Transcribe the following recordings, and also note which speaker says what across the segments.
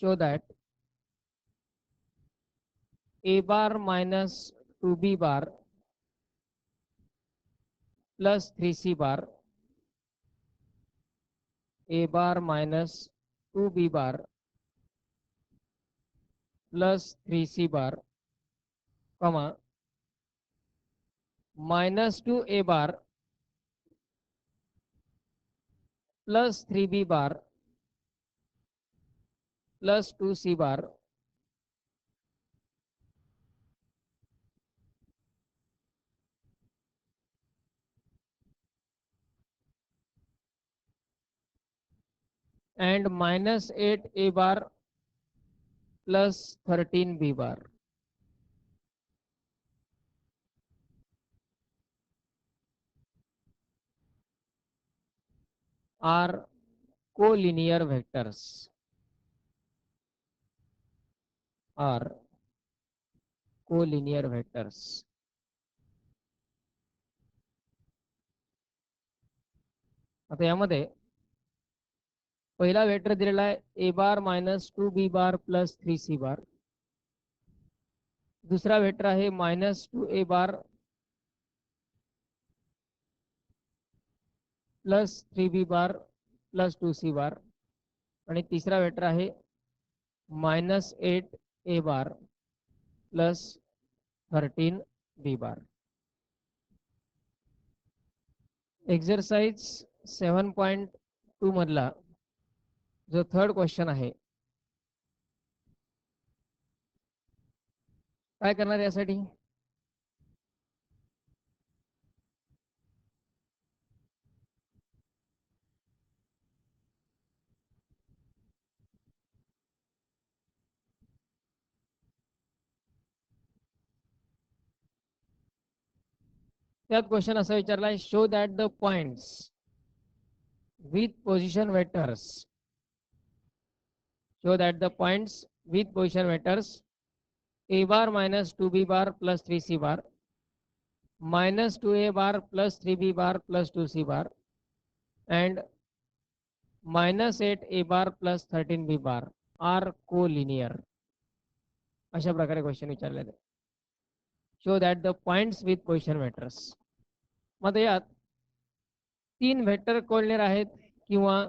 Speaker 1: show that a bar minus 2b bar plus 3c bar, a bar minus 2b bar plus 3c bar, comma minus 2a bar plus 3b bar plus 2c bar and minus 8a bar plus 13b bar are collinear vectors. Are collinear vectors. आता यामध्ये पहिला vector दिलेला आहे ए bar minus 2b bar plus 3c बार. दुसरा vector आहे minus 2a bar plus 3b बार plus 2c बार आणि तिसरा vector आहे मायनस 8a बार प्लस 13b बार. एक्सरसाइज 7.2 मधला जो थर्ड क्वेश्चन आहे, काय करणार यासाठी? त्यात क्वेश्चन असा विचारला आहे, show that the points with position vectors, show that the points with position vectors a bar minus 2b bar plus 3c bar minus 2a bar plus 3b bar plus 2c bar and minus 8a bar plus 13b bar are collinear. अशा प्रकारे question विचारलेले. Show that the points with position vectors. मग यात तीन vector collinear आहेत किंवा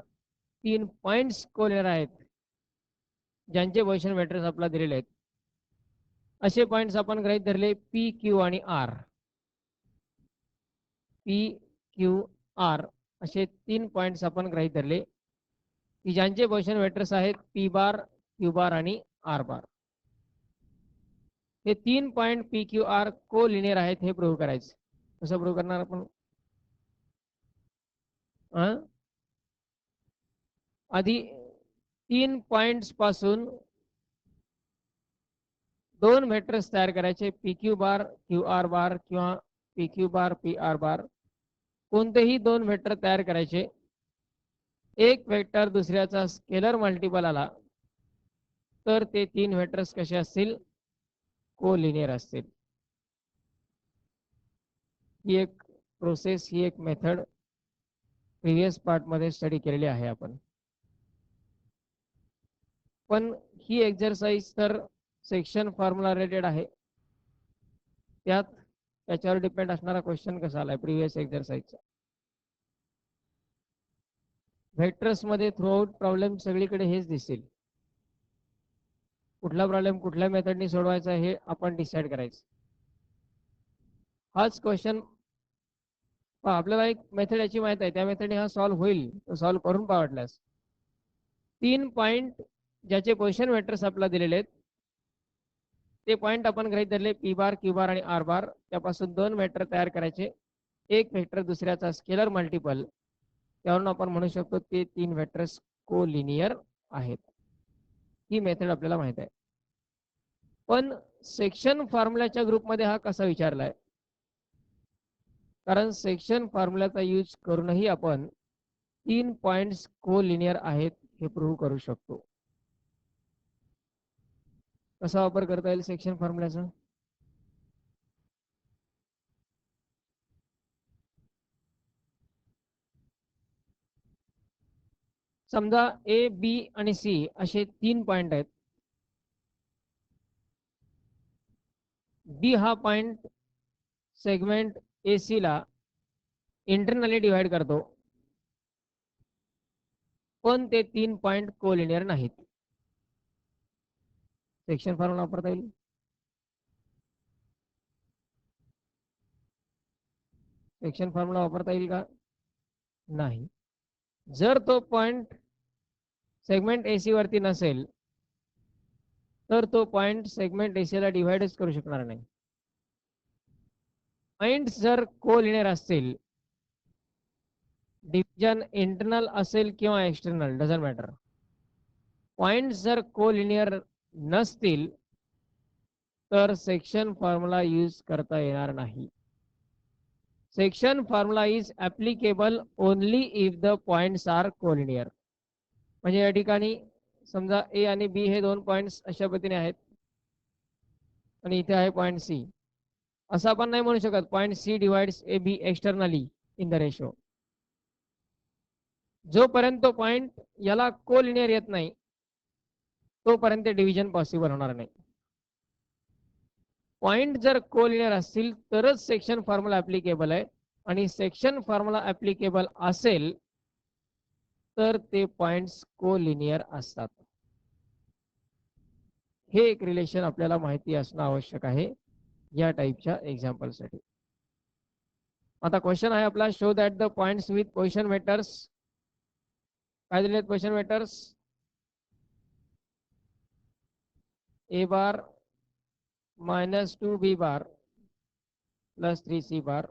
Speaker 1: तीन points collinear आहेत ज्यांचे पोझिशन वेक्टर्स आपल्याला दिलेले आहेत. असे पॉइंट्स आपण गृहीत धरले पी क्यू आणि आर. पी क्यू आर असे तीन पॉइंट्स आपण गृहीत धरले की ज्यांचे पोझिशन वेक्टर्स आहेत पी बार, क्यू बार आणि आर बार. हे तीन पॉइंट पी क्यू आर को लिनियर आहेत हे प्रूव्ह करायचं. कसं प्रूव्ह करणार आपण? आधी तीन पॉइंट्स पासून दोन वेक्टर्स तयार करायचे, p q bar q r bar किंवा p q bar p r bar. कोणतेही दोन वेक्टर तयार करायचे. एक वेक्टर दुसऱ्याचा स्केलर मल्टिपल आला तर ते तीन वेक्टर्स कसे असतील? कोलिनियर असतील. ही एक प्रोसेस, ही एक मेथड प्रिव्हियस पार्ट मध्ये स्टडी केलेली आहे आपण. पण ही एक्सरसाइज तर सेक्शन फॉर्म्युला रिलेटेड आहे. त्यात त्याच्यावर डिपेंड असणारा क्वेश्चन कसा आलाय प्रिव्हियस एक्सरसाइजचा. व्हेक्टर्स मध्ये थ्रूआउट प्रॉब्लेम सगळीकडे हेच दिसतील. कुठला प्रॉब्लेम कुठल्या मेथडनी सोडवायचा हे आपण डिसाईड करायचं. हाच क्वेश्चन आपल्याला एक मेथड याची माहित आहे, त्या मेथडने हा सॉल्व्ह होईल. तो सॉल्व्ह करून पावटल्यास तीन पॉइंट ज्याचे पोझिशन वेक्टर्स आपल्याला दिलेले आहेत ते पॉइंट आपण गृहीत धरले पी बार क्यू बार आणि आर बार. त्यापासून दोन वेक्टर तयार करायचे. एक वेक्टर दुसऱ्याचा स्केलर मल्टिपल. त्यावरून आपण म्हणू शकतो ते तीन वेक्टर्स कोलिनियर आहेत. ही मेथड आपल्याला माहित आहे. पण सेक्शन फॉर्म्युलाच्या ग्रुपमध्ये हा कसा विचारलाय? कारण सेक्शन फॉर्म्युलाचा यूज करूनही आपण तीन पॉइंट्स कोलिनियर आहेत हे प्रूव्ह करू शकतो. कसा वापर करता येईल सेक्शन फॉर्म्युलाचा? समजा ए बी आणि सी असे 3 पॉइंट आहेत. बी हा पॉइंट सेगमेंट ए सी ला इंटरनली डिवाइड करतो, पण ते 3 पॉइंट कोलिनियर नाहीत. सेक्शन फॉर्म्युला वापरता येईल. सेक्शन फॉर्म्युला वापरता येईल का? नाही. जर तो पॉइंट सेगमेंट एसी वरती नसेल तर तो पॉइंट सेगमेंट एसी ला डिवाइडच करू शकणार नाही. पॉइंट्स जर कोलिनियर असतील, डिव्हिजन इंटरनल असेल किंवा एक्सटर्नल डझंट मॅटर, पॉइंट्स जर कोलिनियर नसतील तर सेक्शन फॉर्म्युला यूज करता येणार नाही. Section formula is applicable only if the points are collinear. म्हणजे या ठिकाणी समजा ए आणि बी हे 2 पॉइंट्स अशा पद्धतीने आहेत आणि इथे आहे पॉइंट सी. असं आपण नाही म्हणू शकत point C divides A B externally in the ratio. जोपर्यंत तो पॉइंट याला कोलिनियर येत नाही तोपर्यंत डिव्हिजन पॉसिबल होणार नाही. पॉइंट जर कोलिनियर असतील तरच सेक्शन फॉर्म्युला ॲप्लिकेबल आहे, आणि सेक्शन फॉर्म्युला ॲप्लिकेबल असेल तर ते पॉइंट्स कोलिनियर असतात. हे एक रिलेशन आपल्याला माहिती असणं आवश्यक आहे या टाईपच्या एक्झाम्पलसाठी. आता क्वेश्चन आहे आपला, show that the points with position vectors. काय दिलेत position vectors? A bar -2 b bar plus 3 c bar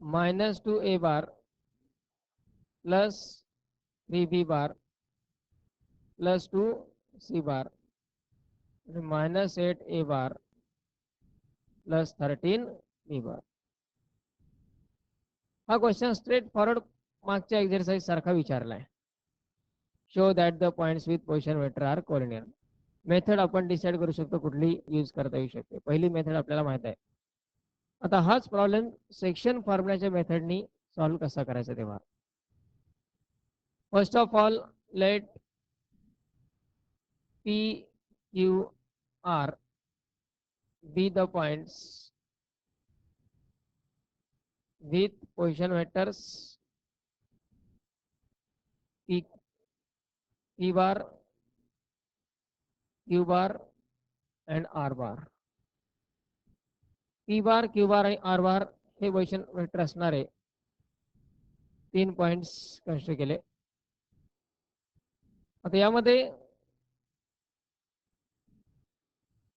Speaker 1: -2 a bar plus 3 b bar plus 2 c bar -8 a bar plus 13 b bar. हा क्वेश्चन स्ट्रेट फॉरवर्ड मागच्या exercise सारखा विचारलाय. Show that the points with position vector are collinear. Method आपण decide करू शकतो कुठली use करता येऊ शकते. पहिली मेथड आपल्याला माहित आहे. आता हाच प्रॉब्लेम सेक्शन फॉर्म्युलाच्या मेथडनी सॉल्व्ह कसा करायचा तेव्हा. First of all let P Q R be the points with position vectors P bar, Q bar and R bar. P bar, Q bar आणि R bar हे पोझिशन वेक्टर असणारे 3 points consider केले. आता यामध्ये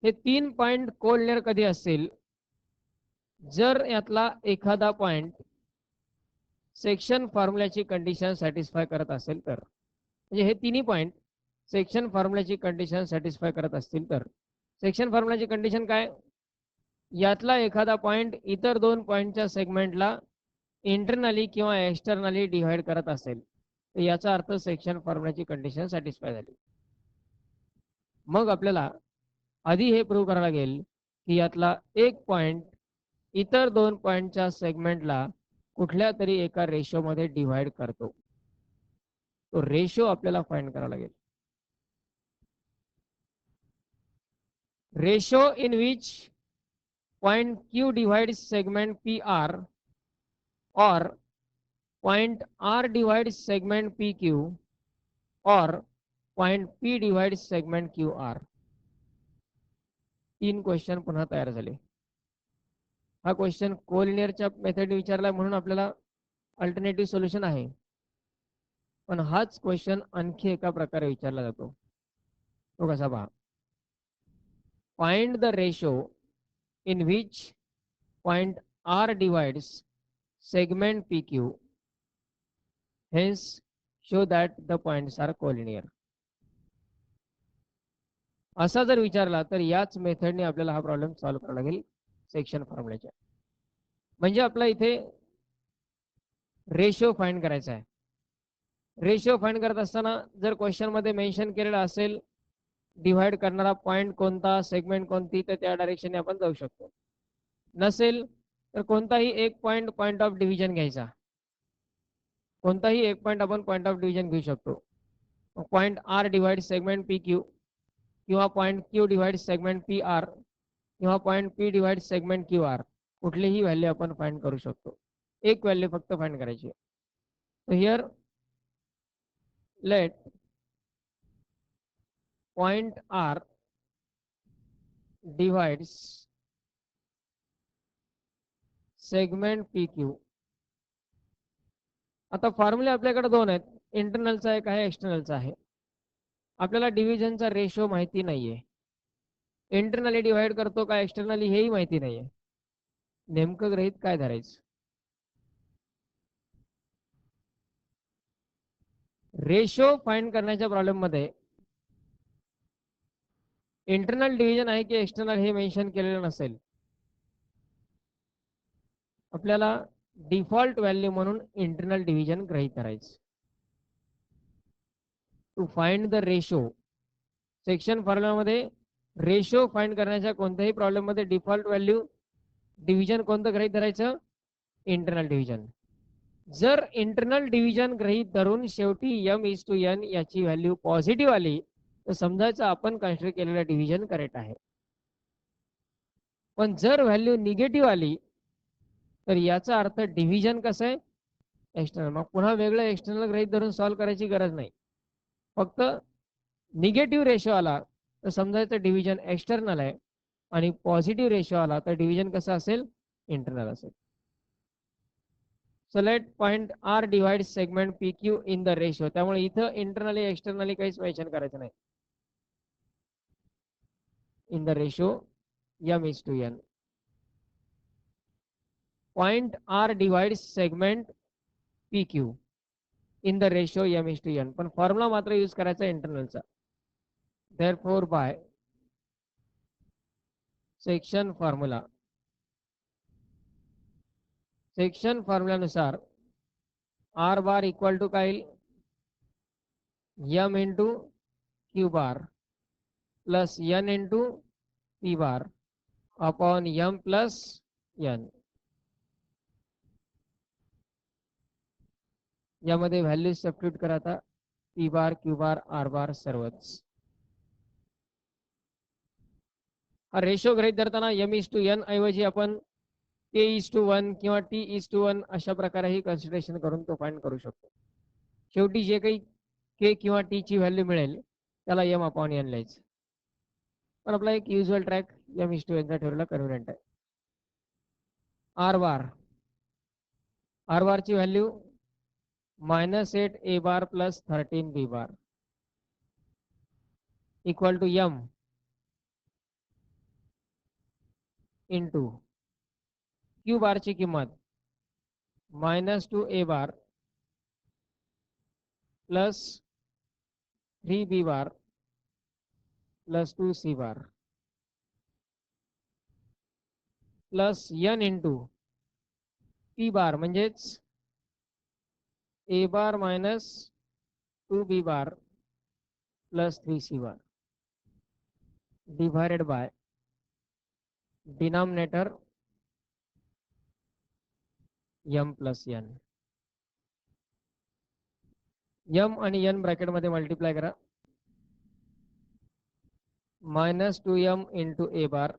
Speaker 1: हे 3 पॉइंट कोलिनियर कधी असतील? जर यातला एखादा पॉइंट सेक्शन फॉर्म्युलाची कंडिशन सॅटिस्फाय करत असेल तर. म्हणजे हे तिन्ही पॉइंट सेक्शन फॉर्म्युलाची कंडिशन सॅटिस्फाय करत असतील तर. सेक्शन फॉर्म्युलाची कंडिशन काय? यातला एखादा पॉइंट इतर 2 पॉइंटच्या सेगमेंटला इंटरनली किंवा एक्सटर्नली डिवाइड करत असेल तर याचा अर्थ सेक्शन फॉर्म्युलाची कंडिशन सॅटिस्फाय झाली. मग आपल्याला आधी हे प्रूव्ह करावं लागेल की यातला एक पॉइंट इतर 2 पॉइंटच्या सेगमेंटला कुठल्या तरी एका रेशो मध्ये डिवाइड करतो. तो रेशो आपल्याला फाइंड करावा लागेल. Ratio in which point Q divides segment PR और point R divides segment PQ और point P divides segment QR. 3 question पुन्हा तयार झाले. हा क्वेश्चन कोलिनियरच्या मेथड विचारला म्हणून आपल्याला अल्टरनेटिव्ह सोल्युशन आहे, पण हाच क्वेश्चन आणखी एका प्रकारे विचारला जातो. तो कसा पहा. Find the ratio in which point R divides segment PQ, hence show that the points are collinear. असा जर विचारला तर याच मेथडने आपल्याला हा प्रॉब्लेम सॉल्व्ह करावा लागेल सेक्शन फॉर्म्युलाच्या. म्हणजे आपला इथे रेशो फाइंड करायचा आहे. रेशो फाइंड करत असताना जर क्वेश्चन मध्ये मेन्शन केलेला असेल डिवाइड करणारा पॉइंट कोणता, सेगमेंट कोणती, तर त्या डायरेक्शनने आपण जाऊ शकतो. नसेल तर कोणताही एक पॉइंट ऑफ डिव्हिजन घ्यायचा कोणताही एक पॉईंट आपण पॉईंट ऑफ डिव्हिजन घेऊ शकतो. Point R divide segment P Q, किंवा point Q divide segment P R, किंवा point P divide segment Q R. कुठलीही व्हॅल्यू आपण फाइंड करू शकतो. एक व्हॅल्यू फक्त फाइंड करायची. So here let point R divides segment PQ. आता फॉर्म्युले आपल्याकडे दोन आहेत, इंटरनलचा एक आहे, एक्सटर्नलचा आहे. आपल्याला डिव्हिजनचा रेशो माहिती नाहीये, इंटरनली डिवाइड करतो का एक्सटर्नली हेही माहिती नाहीये. नेमकं गृहीत काय धरायचं? रेशो फाइंड करण्याच्या प्रॉब्लेम मध्ये इंटरनल डिव्हिजन आहे की एक्सटर्नल हे मेन्शन केलेलं नसेल. आपल्याला डिफॉल्ट व्हॅल्यू म्हणून इंटरनल डिव्हिजन गृहीत धरायचं. To find the ratio, section फॉर्म्युलामध्ये रेशो फाइंड करण्याच्या कोणत्याही प्रॉब्लेम मध्ये डिफॉल्ट व्हॅल्यू डिव्हिजन कोणतं गृहीत धरायचं? Internal division. जर इंटरनल डिव्हिजन गृहीत धरून शेवटी m:n याची व्हॅल्यू पॉझिटिव्ह आली तर समजायचं आपण कन्सिडर केलेलं डिव्हिजन करेक्ट आहे. पण जर व्हॅल्यू निगेटिव्ह आली तर याचा अर्थ डिव्हिजन कसं आहे? एक्सटर्नल. मग पुन्हा वेगळं एक्सटर्नल गृहीत धरून सॉल्व्ह करायची गरज नाही. फक्त निगेटिव्ह रेशो आला तर समजायचं डिव्हिजन एक्सटर्नल आहे, आणि पॉझिटिव्ह रेशो आला तर डिव्हिजन कसं असेल? इंटरनल असेल. So let point R divide segment P Q in the ratio. त्यामुळे इथं इंटरनली एक्सटर्नली काहीच मेन्शन करायचं नाही. In the ratio m:n. Point R divide segment P Q in the ratio m:n. पण फॉर्म्युला मात्र यूज करायचा इंटरनलचा. therefore by सेक्शन फॉर्म्युला, सेक्शन फॉर्म्युलानुसार आर बार इक्वल टू काय येईल? m into Q bar plus n into P bar upon m plus n. यामध्ये value substitute करा आता. P bar, Q bar, R bar सर्वच. हा रेशो गृहीत धरताना m:n ऐवजी आपण k:1 किंवा t:1 अशा प्रकारेही कन्सिडरेशन करून तो फाइंड करू शकतो. शेवटी जे काही k किंवा t ची व्हॅल्यू मिळेल त्याला m/n लिहायचं. पण आपला एक युजुअल ट्रॅक m:n चा ठेवलेला कन्व्हिनियंट आहे. आर बार, आर बार ची value -8 a bar plus 13 b bar equal to m into Q bar ची किंमत -2 a bar plus 3 b bar plus 2 c bar plus n into P bar म्हणजेच a bar minus 2b bar plus 3c bar divided by denominator m plus n. m आणि n bracket मध्ये multiply करा. -2m into a bar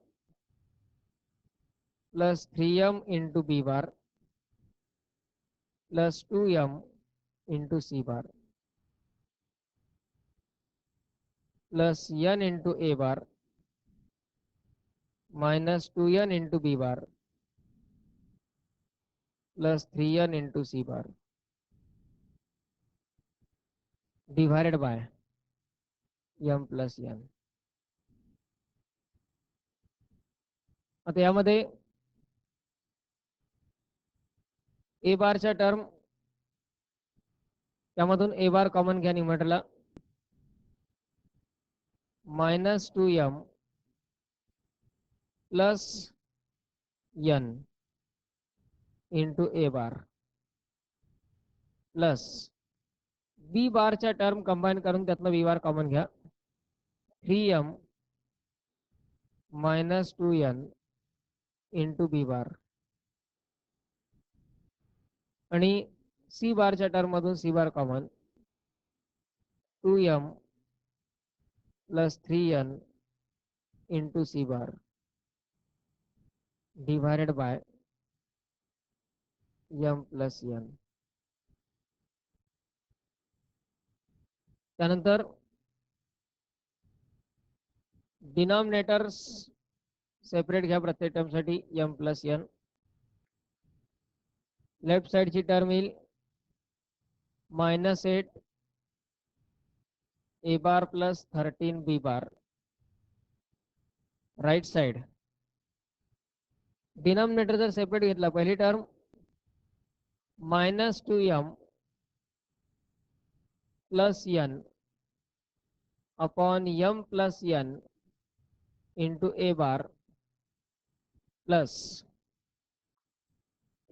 Speaker 1: plus 3m into b bar plus 2m into c bar plus n into a bar -2n into b bar plus 3n into c bar divided bye m plus n. आता यामध्ये ए बारच्या term, त्यामधून ए बार common घ्या न्यूमरेटरला. -2m plus n into ए bar plus बी बारच्या term combine करून त्यातलं B bar common घ्या. 3m -2n into B bar आणि सी बारच्या टर्म मधून c bar common 2m plus 3n into c bar divided by m plus n. त्यानंतर denominators separate घ्या प्रत्येक टर्मसाठी m प्लस n. लेफ्ट साइडची टर्म येईल -8 a bar plus 13 b bar. Right side denominator जर separate घेतला पहिली term -2m plus n upon m plus n into a bar plus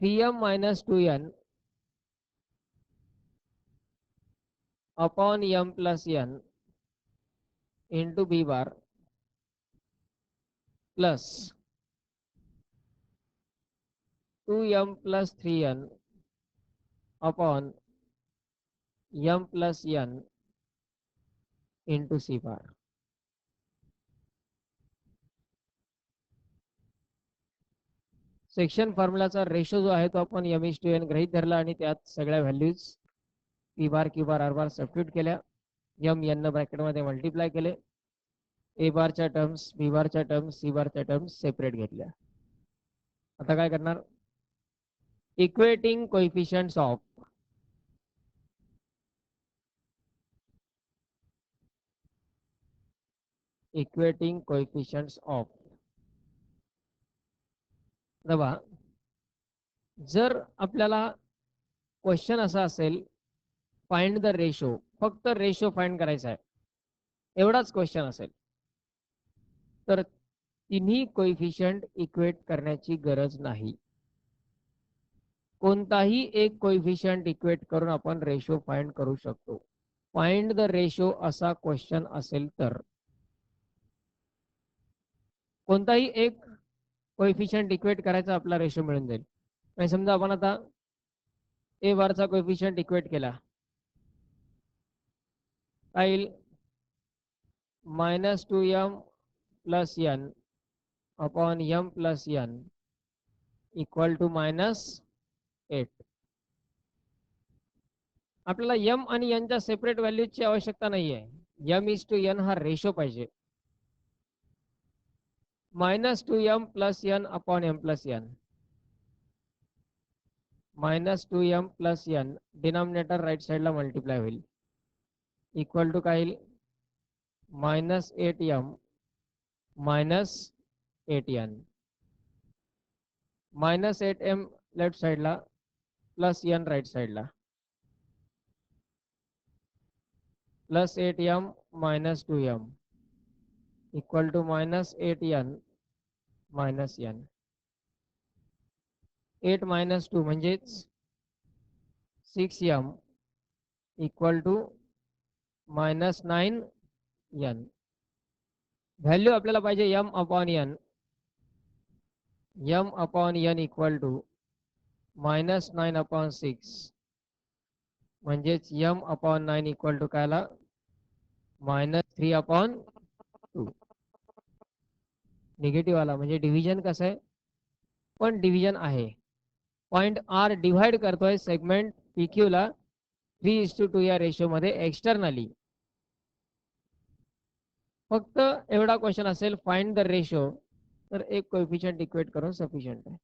Speaker 1: 3m minus 2n upon m plus n into b bar plus 2m plus 3n upon m plus n into c bar. Section फॉर्म्युलाचा ratio जो आहे तो आपण m:n गृहीत धरला आणि त्यात सगळ्या व्हॅल्यूज p बार q बार r बार सबस्टिट्यूट केल्या. m n ब्रॅकेटमध्ये मल्टिप्लाय केले. a बारच्या टर्म्स b बारच्या टर्म्स c बारच्या टर्म्स सेपरेट घेतल्या. आता काय करणार equating coefficients of equating coefficients of. बघा जर आपल्याला क्वेश्चन असा असेल फाइंड द रेशो फक्त रेशो फाइंड करायचा आहे एवढाच क्वेश्चन असेल तर तिन्ही कोएफिशिएंट इक्वेट करण्याची गरज नाही. कोणताही एक कोएफिशिएंट इक्वेट करून आपण रेशो फाइंड करू शकतो. फाइंड द रेशो असा क्वेश्चन असेल तर कोणताही एक कोएफिशिएंट इक्वेट करायचा आपला रेशो मिळून जाईल. आणि समजा आपण आता ए बारचा कोएफिशिएंट इक्वेट केला काय येईल -2m plus n upon m plus n equal to -8. आपल्याला m आणि n च्या सेपरेट व्हॅल्यूजची आवश्यकता नाही आहे. m:n हा रेशो पाहिजे. -2m plus n upon m plus n -2m plus n denominator right साइडला मल्टिप्लाय होईल इक्वल टू काय येईल -8m -8n -8m लेफ्ट साइडला प्लस n राइट साइडला plus 8m -2m equal to -8n -n. 8 minus 2 म्हणजेच 6m equal to -9n. Value आपल्याला पाहिजे m upon n. m upon n equal to -9 upon 6 म्हणजेच m upon 9 equal to काय आला -3 upon 2. Negative आला म्हणजे division कसं आहे पण डिव्हिजन आहे. पॉइंट आर डिवाइड करतोय सेगमेंट PQ ला 3:2 या रेशो मध्ये एक्सटर्नली. फक्त एवढा क्वेश्चन असेल फाइंड द रेशो तर एक कोएफिशिएंट इक्वेट करून सफिशियंट आहे.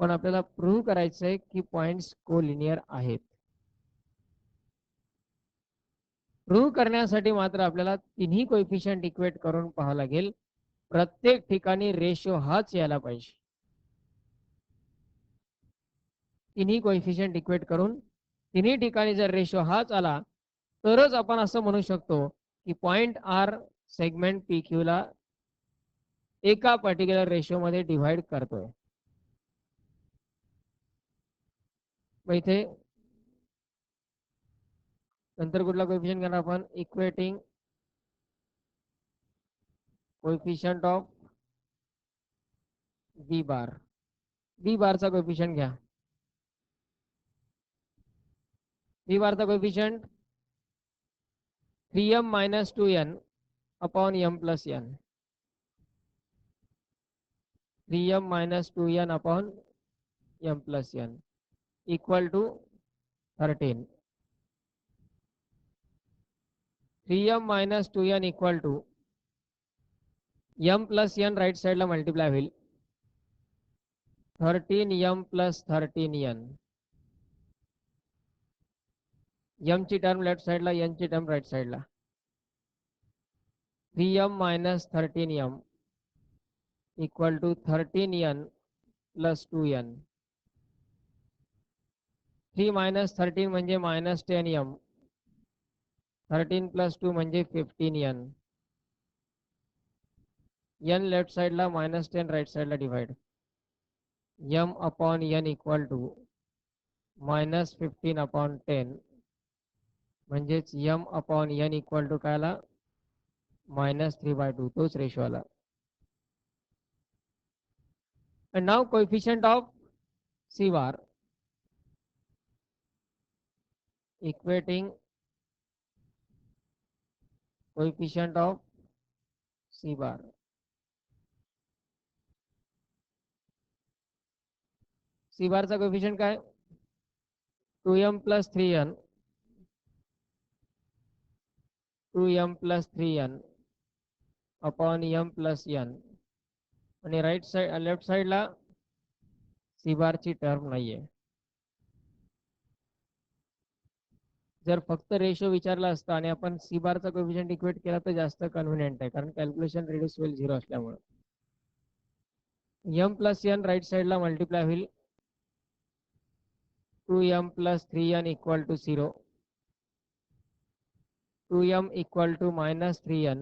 Speaker 1: पण आपल्याला प्रूव्ह करायचं आहे की पॉइंट्स कोलिनियर आहेत. प्रूव्ह करण्यासाठी मात्र आपल्याला तिन्ही कोएफिशिएंट इक्वेट करून पाहावं लागेल. प्रत्येक ठिकाणी रेशो हाच यायला पाहिजे. तिन्ही कोएफिशिएंट इक्वेट करून तिन्ही ठिकाणी जर रेशो हाच आला तरच आपण असं म्हणू शकतो की पॉइंट आर सेगमेंट PQ ला एका पर्टिक्युलर रेशो मध्ये डिवाइड करतोय. मग इथे नंतर कुठला कोएफिशिएंट घेणार आपण equating coefficient of b bar. B बारचा कोएफिशिएंट घ्या C bar the coefficient 3m minus 2n upon m plus n. 3m minus 2n upon m plus n equal to 13. 3m minus 2n equal to m plus n right side ला multiply होईल 13m plus 13n. m ची term left साइडला n ची term right साइडला 3m minus 13m equal to 13n plus 2n. 3 minus 13 म्हणजे minus 10m. 13 plus 2 म्हणजे 15n. n left साइडला minus 10 right साइडला divide. m upon n equal to minus 15 upon 10 म्हणजेच m upon n equal to काय आला minus 3/2 तोच ratio आला. And now coefficient of C bar equating coefficient of C bar. C bar चा coefficient काय 2m plus 3n 2m plus 3n upon m plus n आणि right side left साइडला C bar ची term नाहीये. जर फक्त ratio विचारला असता आणि आपण C bar चा कोएफिशिएंट इक्वेट केला तर जास्त कन्व्हिनियंट आहे कारण कॅल्क्युलेशन रिड्यूस होईल 0 असल्यामुळे. m plus n राइट साइडला मल्टिप्लाय होईल 2m plus 3n equal to 0. 2m equal to minus 3n.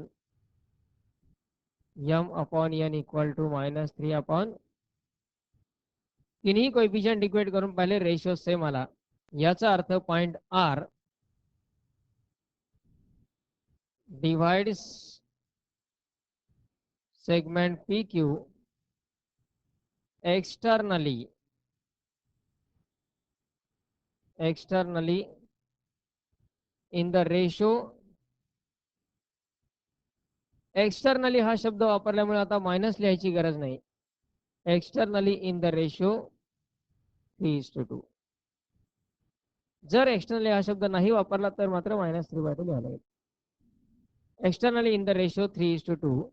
Speaker 1: m upon n equal to minus 3 upon. तिन्ही कोएफिशिएंट इक्वेट करून पहिले रेशो सेम आला. याचा अर्थ point R divides segment PQ externally in the ratio. Externally हा शब्द वापरल्यामुळे आता मायनस लिहायची गरज नाही. Externally in the ratio 3:2. जर एक्सटर्नली हा शब्द नाही वापरला तर मात्र -3/2 लिहायला लागेल. Externally in the ratio 3:2.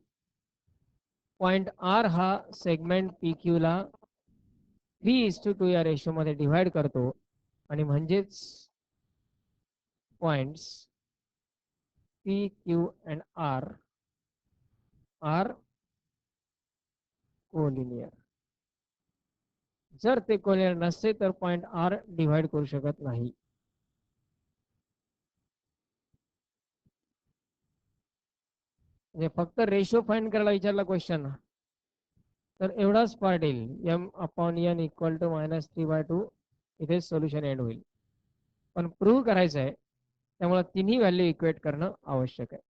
Speaker 1: Point R हा सेगमेंट PQ ला 3:2 या रेशो मध्ये डिवाइड करतो आणि म्हणजेच points PQ and R are collinear. जर ते कोलिनियर नसते तर पॉइंट R डिवाइड करू शकत नाही. म्हणजे फक्त रेशो फाइंड करायला विचारला क्वेश्चन तर एवढाच पार्ट येईल m upon n equal to -3/2. इथे सोल्युशन एंड होईल. पण प्रूव्ह करायचं आहे त्यामुळे तिन्ही व्हॅल्यू इक्वेट करणं आवश्यक आहे.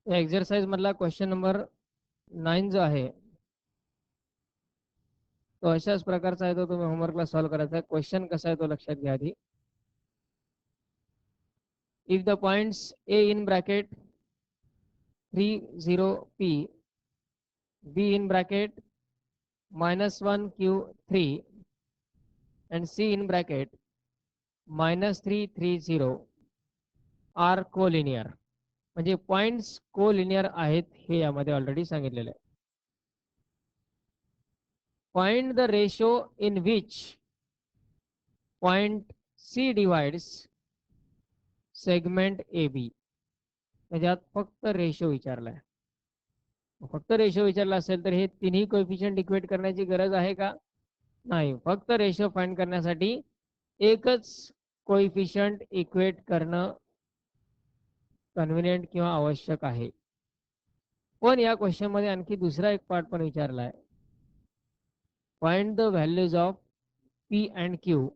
Speaker 1: एक्सरसाइज मधला क्वेश्चन नंबर 9 जो आहे तो अशाच प्रकारचा आहे, तो तुम्ही होमवर्कला सॉल्व्ह करायचा आहे. क्वेश्चन कसा आहे तो लक्षात घ्या आधी. If the points A in bracket 30p, b in bracket -1q3 and c in bracket -330 are collinear, म्हणजे पॉइंट्स कोलिनियर आहेत हे यामध्ये ऑलरेडी सांगितलेलं आहे. Find the ratio in which point C divides segment A B. त्याच्यात फक्त ratio विचारलाय. फक्त ratio विचारला असेल तर हे तिन्ही कोएफिशियंट इक्वेट करण्याची गरज आहे का? नाही. फक्त रेशो फाइंड करण्यासाठी एकच कोएफिशियंट इक्वेट करणं कन्व्हिनियंट किंवा आवश्यक आहे. पण या क्वेश्चन मध्ये आणखी दुसरा एक पार्ट पण विचारला आहे. Find the values of P and Q.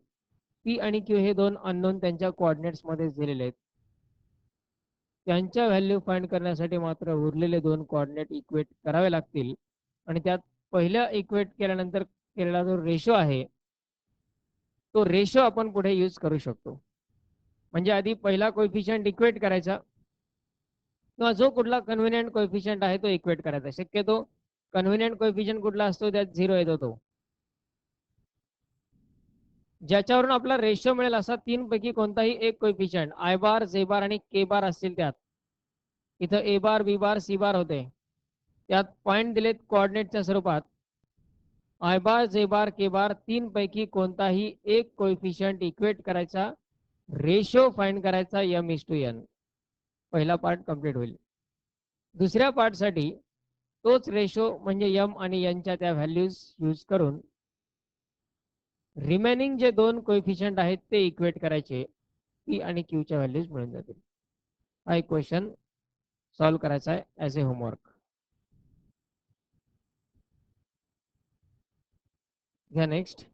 Speaker 1: P आणि क्यू हे दोन अननोन त्यांच्या कोऑर्डिनेट्स मध्ये दिलेले आहेत. त्यांच्या व्हॅल्यू फाइंड करण्यासाठी मात्र उरलेले दोन कोऑर्डिनेट इक्वेट करावे लागतील. आणि त्यात पहिल्या इक्वेट केल्यानंतर केलेला जो रेशो आहे तो रेशो आपण पुढे यूज करू शकतो. म्हणजे आधी पहिला कोएफिशियंट इक्वेट करायचा किंवा जो कुठला कन्व्हिनियंट कोएफिशियंट आहे तो इक्वेट करायचा. शक्यतो कन्व्हिनियंट कोएफिशियंट कुठला असतो त्यात 0 येतो, तो ज्याच्यावरून आपला रेशो मिळेल असा तीन पैकी कोणताही एक कोएफिशियंट आय बार, जे बार आणि के बार असतील. त्यात इथं ए बार, बी बार, सी बार होते. त्यात पॉइंट दिलेत कोऑर्डिनेटच्या स्वरूपात. आय बार, जे बार, के बार तीन पैकी कोणताही एक कोएफिशियंट इक्वेट करायचा, रेशो फाइंड करायचा m:n. पहिला पार्ट कंप्लीट होईल. दुसऱ्या पार्ट साठी तोच रेशो म्हणजे m आणि n च्या त्या व्हॅल्यूज यूज करून रिमेनिंग जे दोन कोएफिशियंट आहेत ते इक्वेट करायचे. पी आणि क्यू च्या व्हॅल्यूज मिळून जातील. हा एक क्वेश्चन सॉल्व्ह करायचा आहे ॲज ए होमवर्क. घ्या next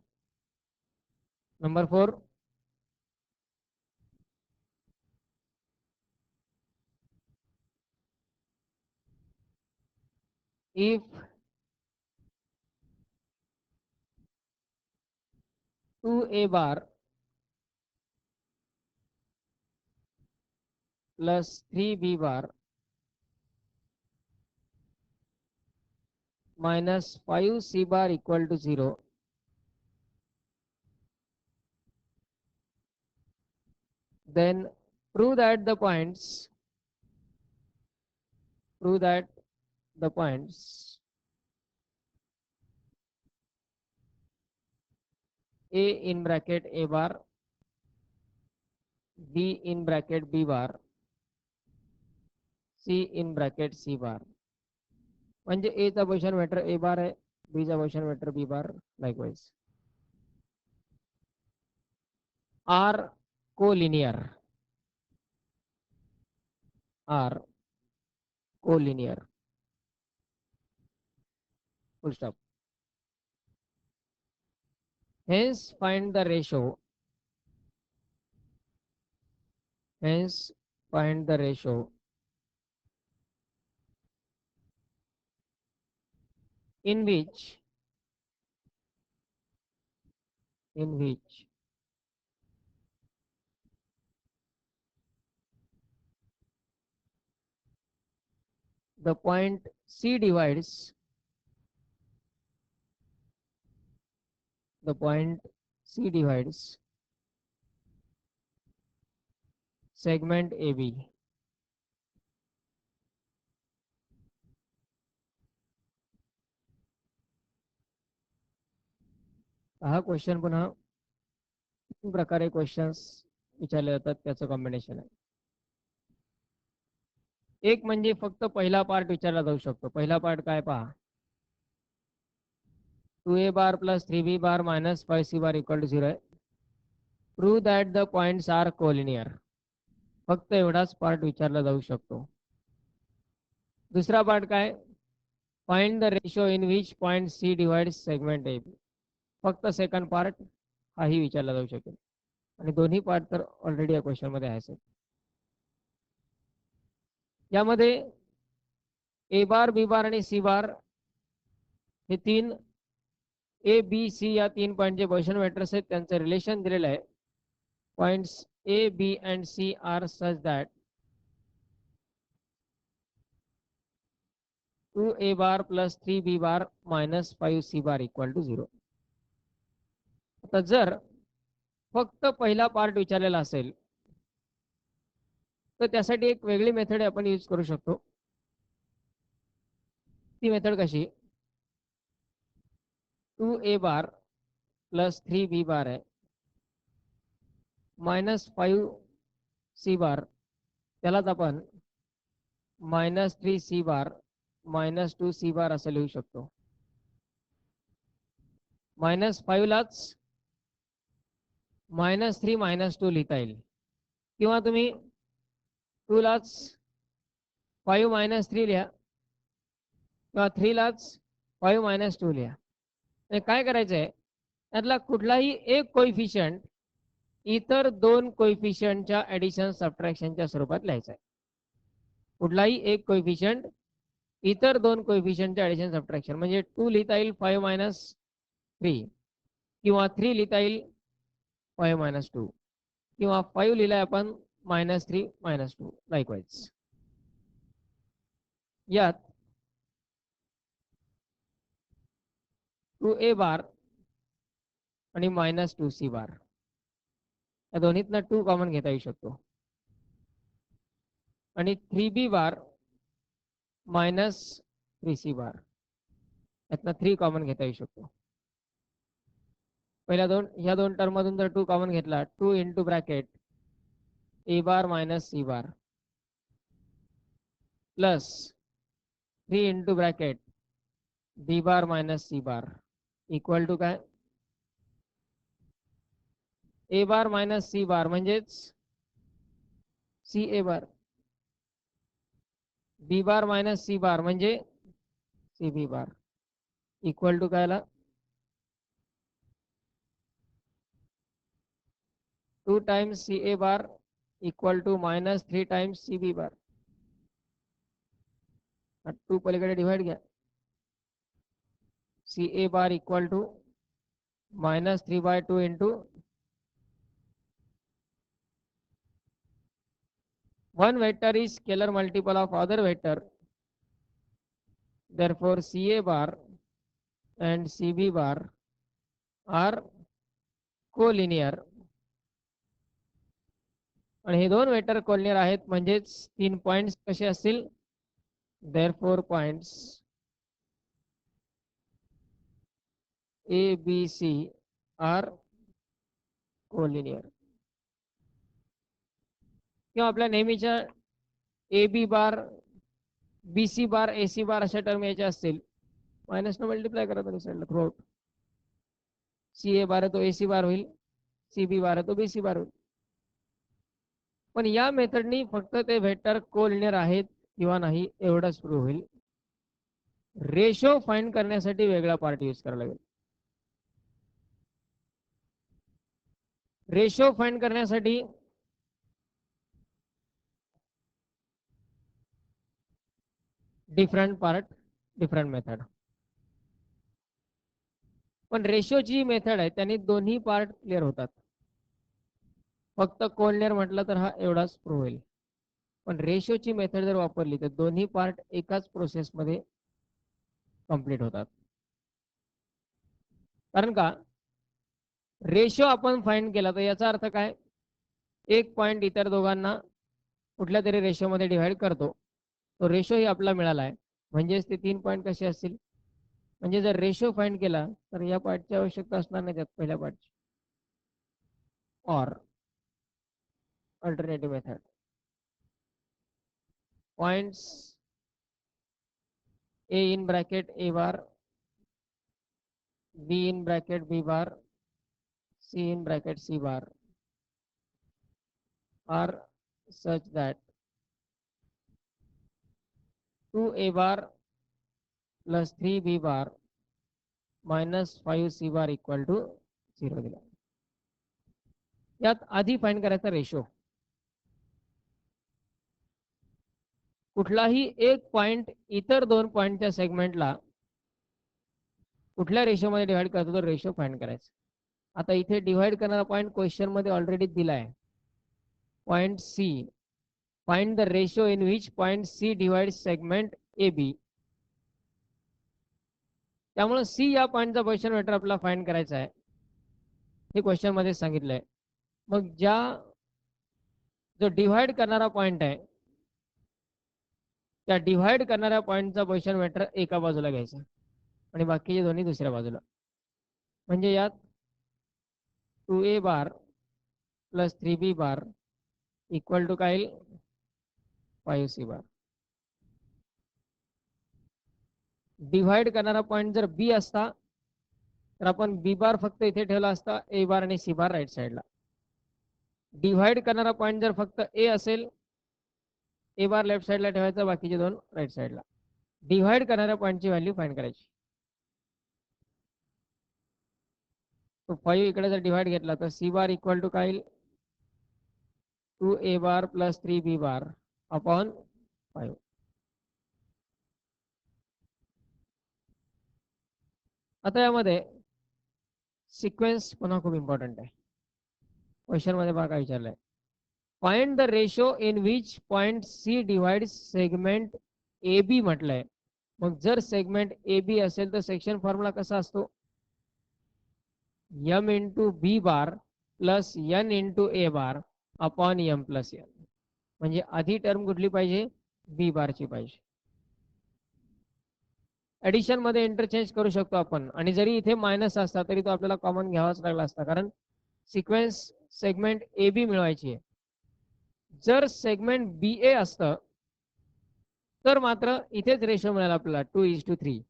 Speaker 1: number 4. if 2a bar plus 3b bar minus 5c bar equal to 0, then prove that the points a in bracket a bar, b in bracket b bar, c in bracket c bar. म्हणजे a चा position vector a bar आहे, b चा position vector b bar likewise. Are collinear, are collinear, full stop. Hence find the ratio, in which the point C divides segment AB. हा question पुन्हा तीन प्रकारे questions विचारले जातात, त्याचं कॉम्बिनेशन आहे. एक म्हणजे फक्त पहिला पार्ट विचारला जाऊ शकतो. पहिला पार्ट काय पहा, 2a bar plus 3b bar minus 5c bar equal to 0 आहे. Prove that the points are collinear. फक्त एवढाच पार्ट विचारला जाऊ शकतो. दुसरा पार्ट काय, find the ratio in which point C divides segment A. फक्त सेकंड पार्ट हाही विचारला जाऊ शकेल. आणि दोन्ही पार्ट तर ऑलरेडी या क्वेश्चन मध्ये आहे. यामध्ये ए बार बी बार आणि सी बार हे तीन ए बी सी या 3 पॉईंटचे पोझिशन वेक्टर्स आहेत, त्यांचं रिलेशन दिलेलं आहे. Points A B and C are such that 2a bar plus 3b bar minus 5c bar equal to 0. आता जर फक्त पहिला पार्ट विचारलेला असेल तर त्यासाठी एक वेगळी मेथड आपण यूज करू शकतो. ती मेथड कशी, 2a बार प्लस 3b बार आहे मायनस 5c बार, त्यालाच आपण मायनस 3c बार मायनस 2c बार असं लिहू शकतो. मायनस 5 लाच मायनस 3 मायनस 2 लिहिता येईल, किंवा तुम्ही 2 लाच 5 मायनस 3 लिहा किंवा 3 लाच 5 मायनस 2 लिहा. काय करायचं आहे, त्यातला कुठलाही एक कोइफिशियंट इतर दोन कोइफिशियंटच्या ॲडिशन सबट्रॅक्शनच्या स्वरूपात लिहायचा आहे. कुठलाही एक कोइफिशियंट इतर दोन कोइफिशियंटच्या ॲडिशन सबट्रॅक्शन, म्हणजे 2 लिहिता येईल 5 मायनस 3, किंवा 3 लिहिता येईल 5 मायनस 2, किंवा 5 लिहिलाय आपण मायनस 3 मायनस 2 लाईकवाईज. यात 2a बार आणि मायनस 2c बार या दोन्हीतनं 2 कॉमन घेता येऊ शकतो, आणि 3b बार मायनस 3c बार यातनं 3 कॉमन घेता येऊ शकतो. ह्या दोन टर्म मधून जर 2 कॉमन घेतला, 2 into bracket A bar minus C bar plus 3 into bracket B bar minus C bar equal to काय, A bar minus C bar म्हणजेच C A bar, B bar minus C bar म्हणजे C B bar equal to कायला 2 times C A bar equal to minus 3 times C B bar. 2 पलीकडे divide घ्या, C A bar equal to minus 3/2 into 1 vector is scalar multiple of other vector, therefore CA bar and CB bar are collinear. आणि हे दोन vector collinear आहेत, म्हणजेच 3 points कसे असतील, therefore points A B C are collinear. किंवा आपल्या नेहमीच्या A B bar B C bar A C बार अशा टर्म यायच्या असतील, मायनस न मल्टिप्लाय करा दोन्ही साईडला थ्रू. सी ए बार आहे तो ए सी बार होईल, सी बी बार आहे तो बी सी बार होईल. पण या मेथडनी फक्त ते व्हेक्टर कोलिनियर आहेत किंवा नाही एवढंच प्रूव्ह होईल. रेशो फाइंड करण्यासाठी वेगळा पार्ट यूज करावा लागेल. रेशो फाइंड करण्यासाठी डिफरंट पार्ट डिफरंट मेथड. पण रेशोची मेथड आहे त्यांनी दोन्ही पार्ट क्लिअर होतात. फक्त कोलिनियर म्हटलं तर हा एवढाच प्रूव्ह होईल, पण रेशोची मेथड जर वापरली तर दोन्ही पार्ट एकाच प्रोसेस मध्ये कंप्लीट होतात. कारण का, रेशो आपण फाइंड केला तर याचा अर्थ काय, एक पॉइंट इतर दोघांना कुठल्या तरी रेशो मध्ये डिवाइड करतो, तो रेशो ही आपला मिळाला आहे, म्हणजेच ते 3 पॉइंट कसे असतील. म्हणजे जर रेशो फाइंड केला तर या पार्टची आवश्यकता असणार नाही त्यात पहिल्या पार्टची. और alternative method, points A in bracket A bar B in bracket B bar C in bracket C bar are such that 2a bar plus 3b bar minus 5c bar equal to 0 दिला. यात आधी find करायचा ratio. कुठलाही एक point इतर दोन पॉइंटच्या सेगमेंटला कुठल्या रेशोमध्ये डिवाइड करतो तो रेशो फाइंड करायचा. आता इथे डिवाइड करणारा पॉइंट क्वेश्चन मध्ये ऑलरेडी दिला आहे, point C. Find the ratio in which point C divide segment A B. त्यामुळे सी या पॉइंटचा पोझिशन वेक्टर आपल्याला फाइंड करायचा आहे, हे क्वेश्चन मध्ये सांगितलंय. मग जो डिवाइड करणारा पॉइंट आहे त्या डिवाइड करणाऱ्या पॉइंटचा पोझिशन वेक्टर एका बाजूला घ्यायचा आणि बाकीचे दोन्ही दुसऱ्या बाजूला. म्हणजे यात 2a bar plus 3b bar equal to काय येईल, 5c बार. डिवाइड करणारा पॉइंट जर बी असता तर आपण बी बार फक्त इथे ठेवला असता, ए बार आणि सी बार राईट साईडला. डिवाइड करणारा पॉइंट जर फक्त ए असेल, ए बार लेफ्ट साईडला ठेवायचा, बाकीचे दोन राईट साईडला. डिवाइड करणाऱ्या पॉइंटची व्हॅल्यू फाइंड करायची. तो 5 इकडे जर डिवाइड घेतला तर सी बार इक्वल टू काय येईल, 2a bar plus 3b bar upon 5. आता यामध्ये सिक्वेन्स पुन्हा खूप इम्पॉर्टंट आहे. क्वेश्चन मध्ये बघा काय विचारलंय, find the ratio in which point C divide segment A B म्हटलंय. मग जर सेगमेंट ए बी असेल तर सेक्शन फॉर्म्युला कसा असतो, m इंटू बी बार प्लस n इंटू ए bar upon m plus n. म्हणजे आधी टर्म कुठली पाहिजे, बी बारची पाहिजे. ऍडिशन मध्ये इंटरचेंज करू शकतो आपण, आणि जरी इथे मायनस असता तरी तो आपल्याला कॉमन घ्यावाच लागला असता, कारण सिक्वेन्स सेगमेंट ए बी मिळवायची आहे. जर सेगमेंट बी ए असतं तर मात्र इथेच रेशो मिळाला आपल्याला 2:3.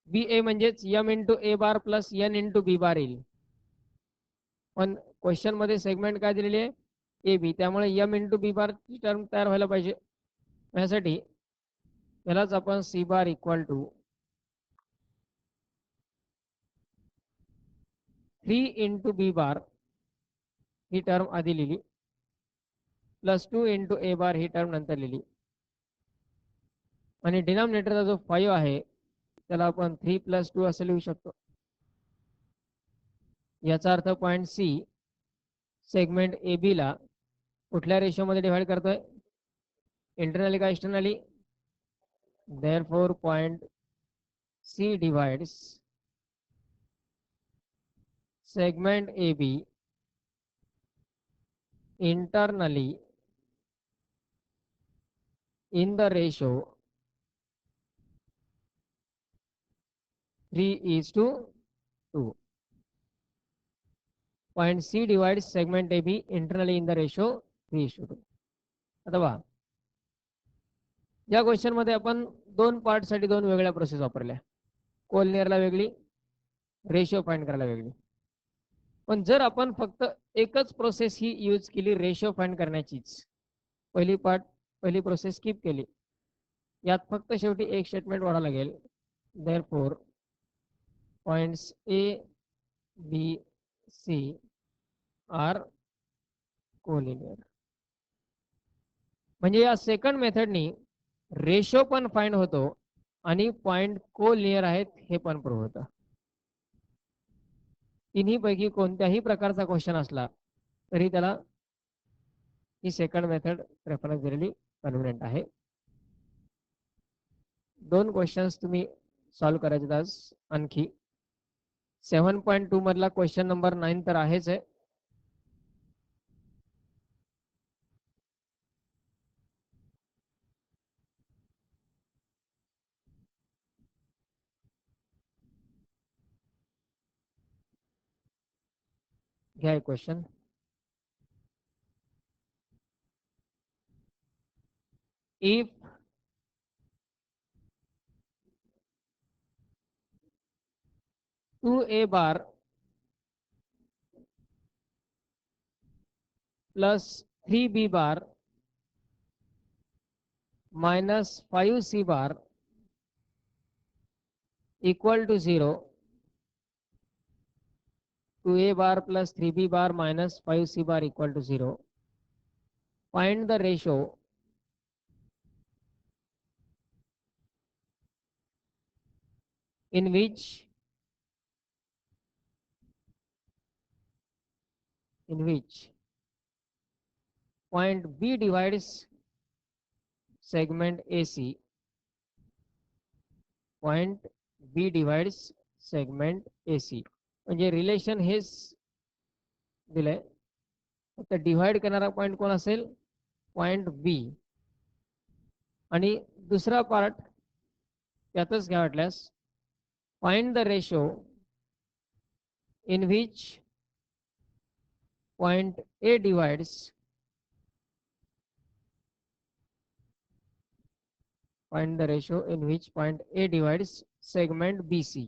Speaker 1: बी ए म्हणजेच m इंटू ए बार प्लस n इंटू बी बार येईल. पण क्वेश्चन मध्ये सेगमेंट काय दिलेली आहे, ए बी, त्यामुळे m इंटू बी बार ची टर्म तयार व्हायला पाहिजे. यासाठी यालाच आपण C bar equal to 3 into B bar ही टर्म आधी लिहिली, प्लस 2 इंटू ए बार ही टर्म नंतर लिहिली, आणि डिनॉमिनेटरचा जो 5 आहे त्याला आपण 3 प्लस 2 असे लिहू शकतो. याचा अर्थ point C segment A B ला कुठल्या रेशो मध्ये डिवाइड करतोय, इंटरनली का externally. Therefore point C divides segment A B internally in the ratio 3:2. Point C divides segment AB internally in the ratio 3:2. आता पहा, या क्वेश्चन मध्ये आपण दोन पार्ट साठी दोन वेगळ्या प्रोसेस वापरल्या, कोलिनियरला वेगळी, रेशो फाइंड करायला वेगळी. पण जर आपण फक्त एकच प्रोसेस ही यूज केली रेशो फाइंड करण्याचीच, पहिली प्रोसेस स्किप केली, यात फक्त शेवटी एक स्टेटमेंट वाढावं लागेल, therefore points A B C are collinear. म्हणजे या सेकंड मेथडनी रेशो पण फाइंड होतो आणि पॉइंट कोलिनियर आहेत हे पण प्रूव्ह होतं. तिन्ही पैकी कोणत्याही प्रकारचा क्वेश्चन असला तरी त्याला ही सेकंड मेथड रेफरन्स दिलेली कन्व्हिनियंट आहे. दोन क्वेश्चन्स तुम्ही सॉल्व्ह करायचे आज आणखी. 7.2 मधला क्वेश्चन नंबर 9 तर आहेच आहे. घ्या question. If two A bar plus 3b bar minus 5c bar equal to 0, 2a bar plus 3b bar minus 5c bar equal to 0, find the ratio in which point B divides segment AC. Point B divides segment AC. म्हणजे relation हेच दिलंय. फक्त divide करणारा point कोण असेल? Point बी. आणि दुसरा part त्यातच घ्या वाटल्यास, find the ratio in which point A divides segment BC.